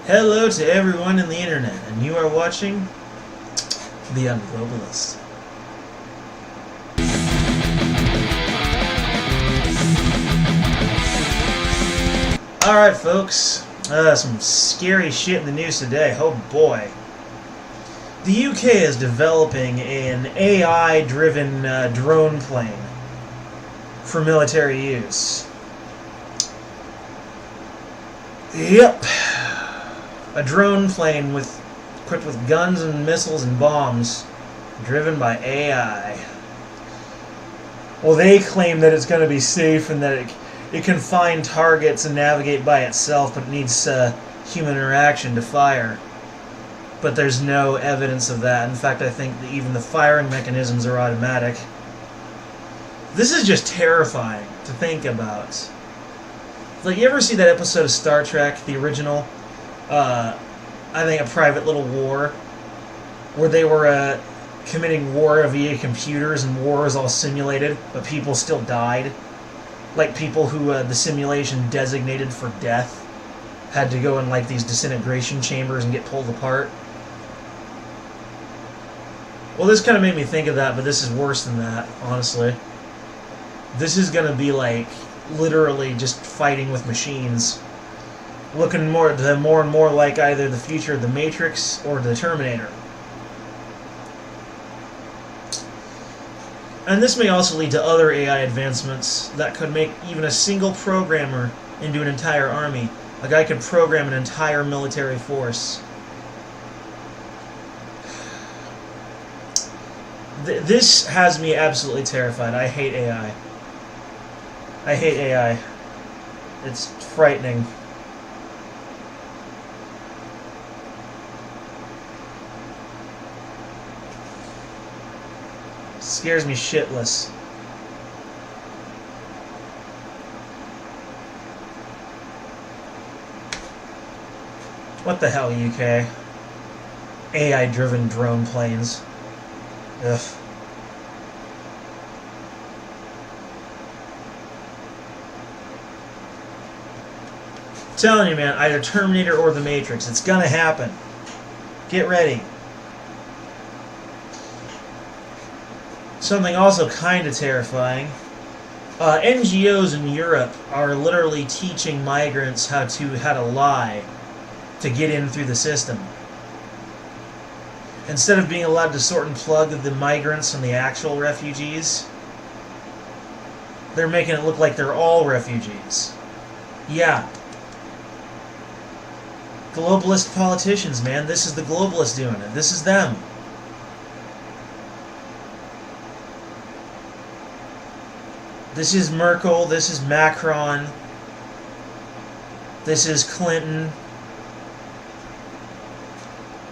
Hello to everyone in the internet, and you are watching The Globalist. Alright folks, some scary shit in the news today. Oh boy. The UK is developing an AI-driven drone plane for military use. Yep. A drone plane equipped with guns and missiles and bombs, driven by AI. Well, they claim that it's going to be safe and that it can find targets and navigate by itself, but it needs human interaction to fire. But there's no evidence of that. In fact, I think that even the firing mechanisms are automatic. This is just terrifying to think about. Like, you ever see that episode of Star Trek, the original? I think A Private Little War, where they were committing war via computers, and war was all simulated, but people still died. Like people who the simulation designated for death had to go in like these disintegration chambers and get pulled apart. Well, this kind of made me think of that, but this is worse than that, honestly. This is going to be like literally just fighting with machines. Looking more and more like either the future of the Matrix or the Terminator. And this may also lead to other AI advancements that could make even a single programmer into an entire army. A guy could program an entire military force. This has me absolutely terrified. I hate AI. I hate AI. It's frightening. Scares me shitless. What the hell, UK? AI-driven drone planes. Ugh. I'm telling you, man, either Terminator or the Matrix. It's gonna happen. Get ready. Something also kind of terrifying. NGOs in Europe are literally teaching migrants how to lie to get in through the system. Instead of being allowed to sort and plug the migrants and the actual refugees, they're making it look like they're all refugees. Yeah. Globalist politicians, man. This is the globalists doing it. This is them. This is Merkel, this is Macron, this is Clinton,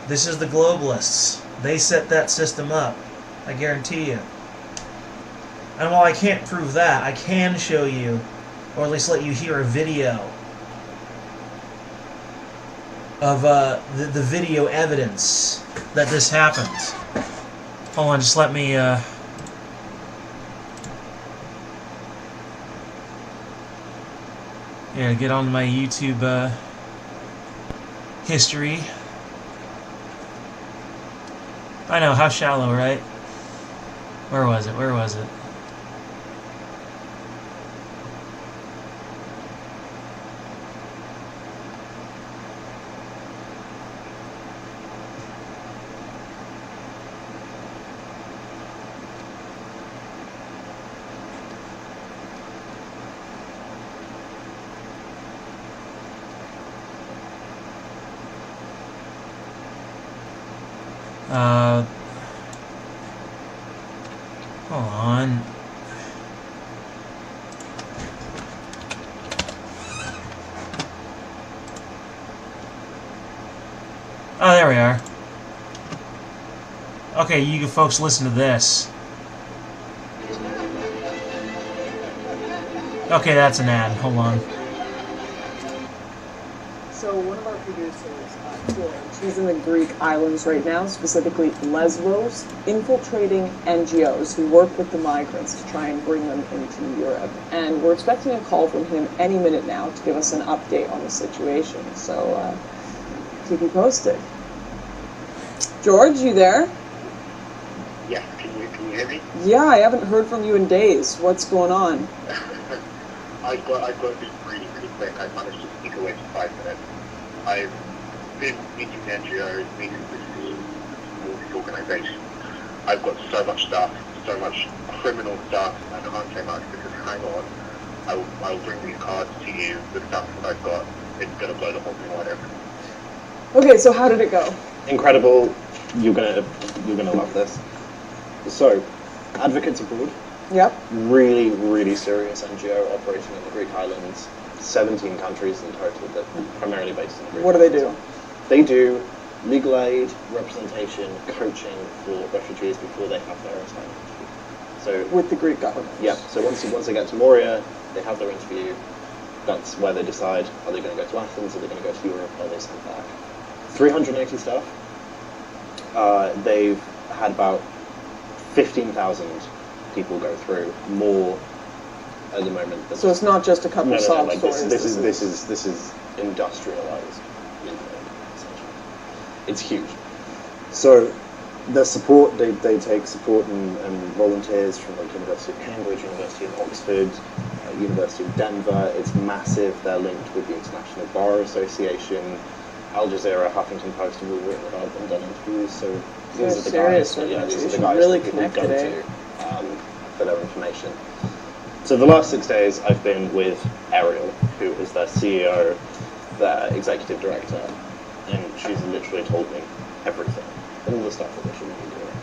this is the globalists. They set that system up, I guarantee you. And while I can't prove that, I can show you, or at least let you hear a video of the video evidence that this happened. Hold on, just let me... Yeah, get on my YouTube history. I know, how shallow, right? Where was it? Where was it? Hold on. Oh, there we are. Okay, you folks listen to this. Okay, that's an ad. Hold on. So one of our producers, she's in the Greek islands right now, specifically Lesbos, infiltrating NGOs who work with the migrants to try and bring them into Europe. And we're expecting a call from him any minute now to give us an update on the situation. So Keep you posted. George, you there? Yes, can you hear me? Yeah, I haven't heard from you in days. What's going on? I've got to be really, really quick. I managed to sneak away for 5 minutes. I've been meeting the NGOs, meeting all these organisations. I've got so much stuff, so much criminal stuff, I can't say much because hang on, I will bring these cards to you, the stuff that I've got. It's going to blow the whole thing wide open. Okay, so how did it go? Incredible. You're gonna love this. So, Advocates Abroad. Yep. Really, really serious NGO operating in the Greek islands. 17 countries in total, that primarily based in the Greek What do they islands. do? They do legal aid, representation, coaching for refugees before they have their assignment. So With the Greek government? yeah. So once they get to Moria, they have their interview. That's where they decide, are they going to go to Athens, are they going to go to Europe, are they sent back? 380 staff. They've had about 15,000 people go through, more at the moment. So it's not just a couple No, sob like stories. this is industrialized. Essentially. It's huge. So their support, they take support and volunteers from like University of Cambridge, University of Oxford, University of Denver. It's massive. They're linked with the International Bar Association, Al Jazeera, Huffington Post have all written about them, done interviews. So these are the serious guys. Yeah, these are the organization, guys really that people connected, go to for their information. So the last 6 days, I've been with Ariel, who is their CEO, their executive director, and she's literally told me everything, all the stuff that they shouldn't be doing,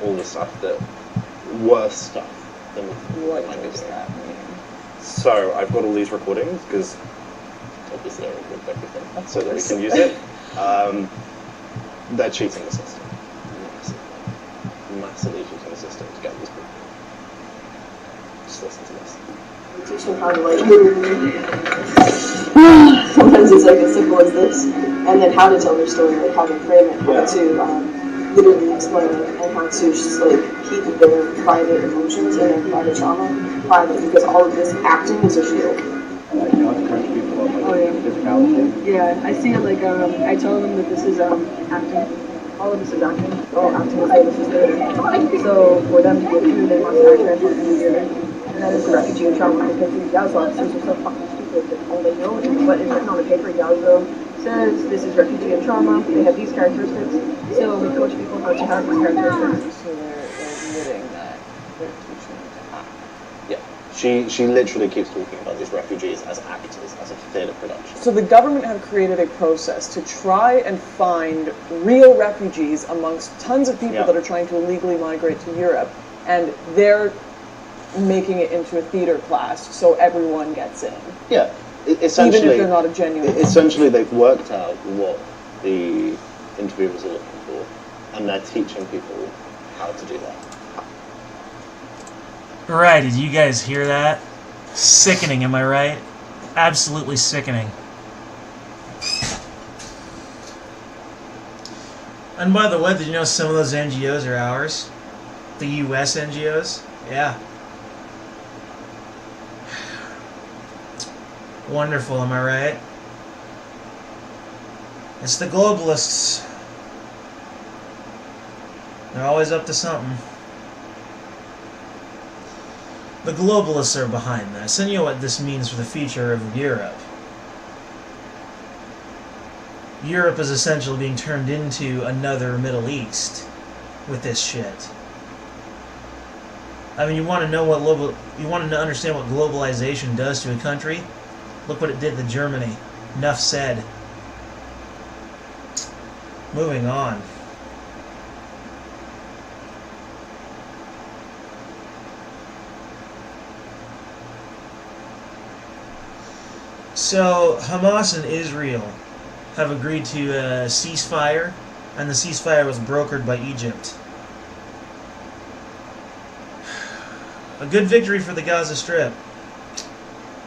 all the stuff that worse stuff than What might be does doing. that mean? So I've got all these recordings because obviously I record everything so that we can use it. They're cheating the system, massively cheating the system to get these people. Just listen to this. Teaching how to like sometimes it's like as simple as this, and then how to tell their story, like how to frame it, how to literally explain it, and how to just like keep their private emotions and their private trauma private, because all of this acting is a shield. Oh yeah. Yeah, I see it like I tell them that this is acting. All of this is acting. Oh, acting is this is theater. So for them to get through, they must act as fucking theater. And that is the refugee and trauma because these Yaz officers are so fucking stupid that all they know is what is written on the paper. Yazzo says this is refugee and trauma. They have these characteristics. So we coach people how to have these characteristics. So they're admitting that they're teaching them to act. Yeah, she literally keeps talking about these refugees as actors, as a theatre production. So the government have created a process to try and find real refugees amongst tons of people Yeah. that are trying to illegally migrate to Europe, and they're making it into a theater class so everyone gets in, Yeah, even essentially. if they're not a genuine. Essentially, they've worked out what the interviewers are looking for, and they're teaching people how to do that. Right, did you guys hear that? Sickening, am I right? Absolutely sickening. And by the way, did you know some of those NGOs are ours? The US NGOs? Yeah. Wonderful, am I right? It's the globalists. They're always up to something. The globalists are behind this, and you know what this means for the future of Europe. Europe is essentially being turned into another Middle East with this shit. I mean, you want to know what you want to understand what globalization does to a country? Look what it did to Germany. Enough said. Moving on. So, Hamas and Israel have agreed to a ceasefire, and the ceasefire was brokered by Egypt. A good victory for the Gaza Strip.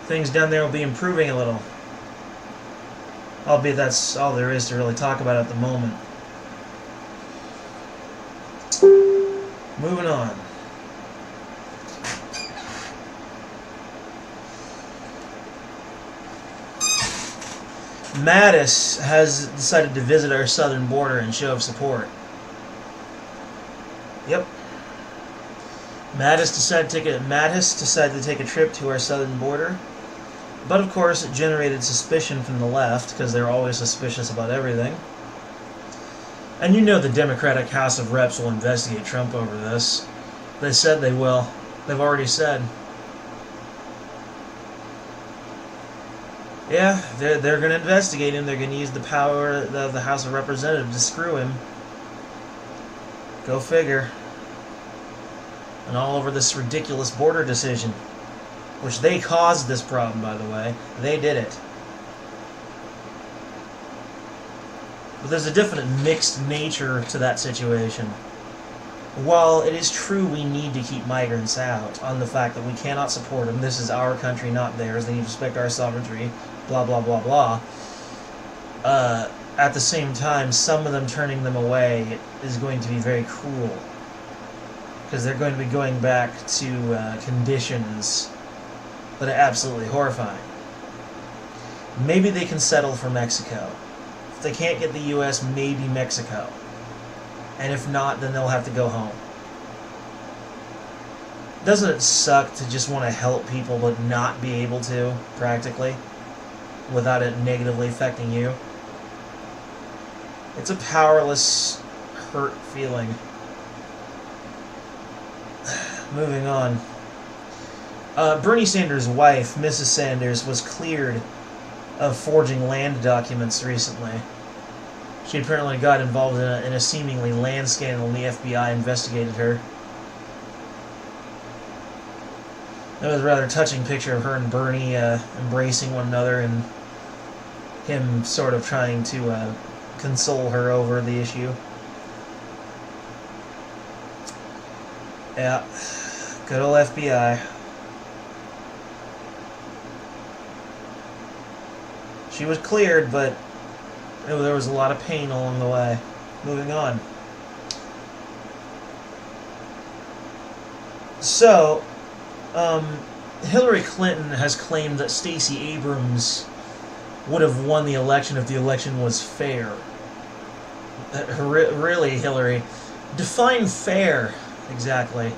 Things down there will be improving a little. Albeit that's all there is to really talk about at the moment. Moving on. Mattis has decided to visit our southern border in show of support. Yep. Mattis decided to take a trip to our southern border. But of course it generated suspicion from the left, because they're always suspicious about everything. And you know the Democratic House of Reps will investigate Trump over this. They said they will. They've already said. Yeah, they're going to investigate him. They're going to use the power of the House of Representatives to screw him. Go figure. And all over this ridiculous border decision. Which they caused this problem, by the way. They did it. But there's a definite mixed nature to that situation. While it is true we need to keep migrants out, on the fact that we cannot support them, this is our country, not theirs, they need to respect our sovereignty, blah blah blah blah, at the same time, some of them turning them away is going to be very cruel. Because they're going to be going back to conditions that are absolutely horrifying. Maybe they can settle for Mexico. If they can't get the U.S., maybe Mexico. And if not, then they'll have to go home. Doesn't it suck to just want to help people but not be able to, practically, without it negatively affecting you? It's a powerless, hurt feeling. Moving on. Bernie Sanders' wife, Mrs. Sanders, was cleared of forging land documents recently. She apparently got involved in a seemingly land scandal, and the FBI investigated her. There was a rather touching picture of her and Bernie embracing one another, and him sort of trying to console her over the issue. Yeah, good old FBI. She was cleared, but there was a lot of pain along the way. Moving on. So, Hillary Clinton has claimed that Stacey Abrams would have won the election if the election was fair. Really, Hillary? Define fair, exactly.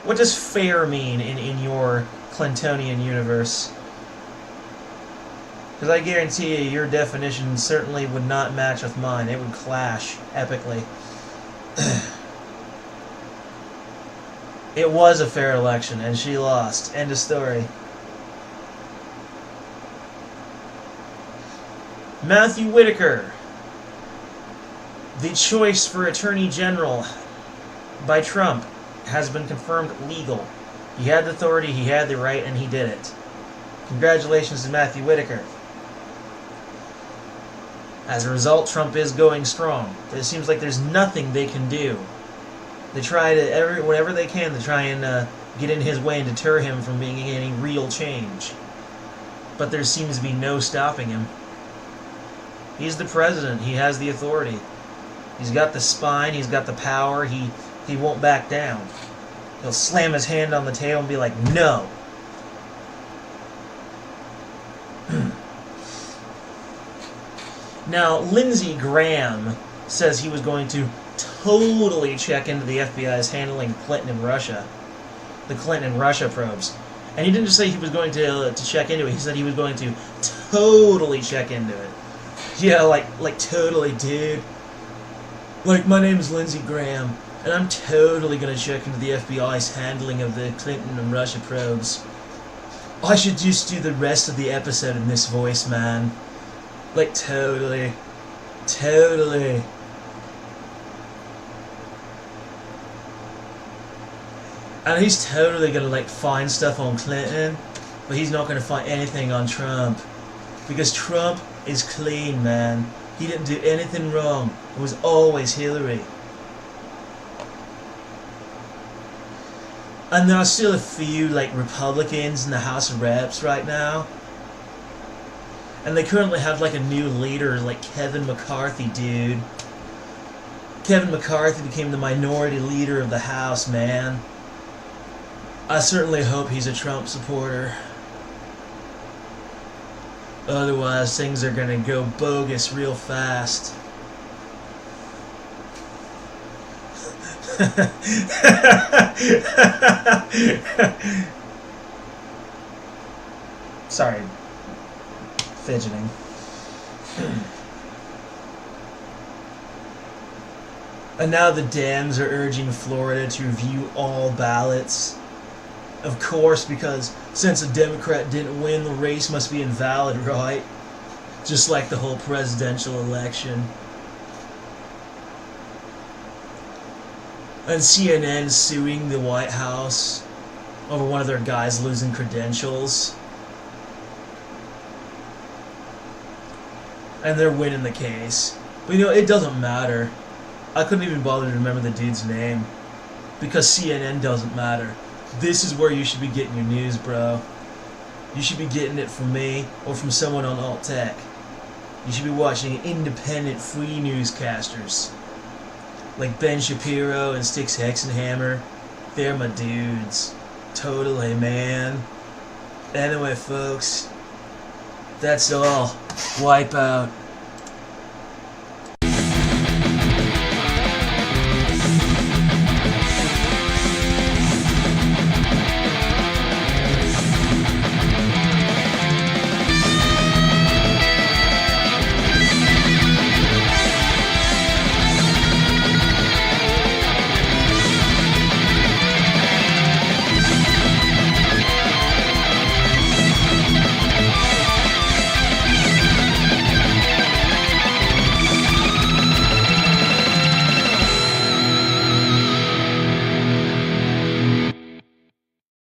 What does fair mean in your Clintonian universe? Because I guarantee you, your definition certainly would not match with mine. It would clash epically. It was a fair election, and she lost. End of story. Matthew Whitaker. The choice for Attorney General by Trump has been confirmed legal. He had the authority, he had the right, and he did it. Congratulations to Matthew Whitaker. As a result, Trump is going strong. It seems like there's nothing they can do. They try to, whatever they can, to try and get in his way and deter him from being any real change. But there seems to be no stopping him. He's the president. He has the authority. He's got the spine. He's got the power. He won't back down. He'll slam his hand on the table and be like, no. Now, Lindsey Graham says he was going to totally check into the FBI's handling Clinton and Russia. The Clinton and Russia probes. And he didn't just say he was going to check into it. He said he was going to totally check into it. Yeah, like totally, dude. Like, my name is Lindsey Graham, and I'm totally going to check into the FBI's handling of the Clinton and Russia probes. I should just do the rest of the episode in this voice, man. Like, totally. Totally. And he's totally gonna, like, find stuff on Clinton, but he's not gonna find anything on Trump. Because Trump is clean, man. He didn't do anything wrong. It was always Hillary. And there are still a few, like, Republicans in the House of Reps right now. And they currently have, like, a new leader, like Kevin McCarthy, dude. Kevin McCarthy became the minority leader of the House, man. I certainly hope he's a Trump supporter. Otherwise, things are gonna go bogus real fast. Sorry, fidgeting. And now the Dems are urging Florida to review all ballots. Of course, because since a Democrat didn't win, the race must be invalid, right? Just like the whole presidential election. And CNN suing the White House over one of their guys losing credentials. And they're winning the case. But you know, it doesn't matter. I couldn't even bother to remember the dude's name. Because CNN doesn't matter. This is where you should be getting your news, bro. You should be getting it from me or from someone on Alt Tech. You should be watching independent free newscasters. Like Ben Shapiro and Styx Hexenhammer. They're my dudes. Totally, man. Anyway, folks. That's all. Wipeout.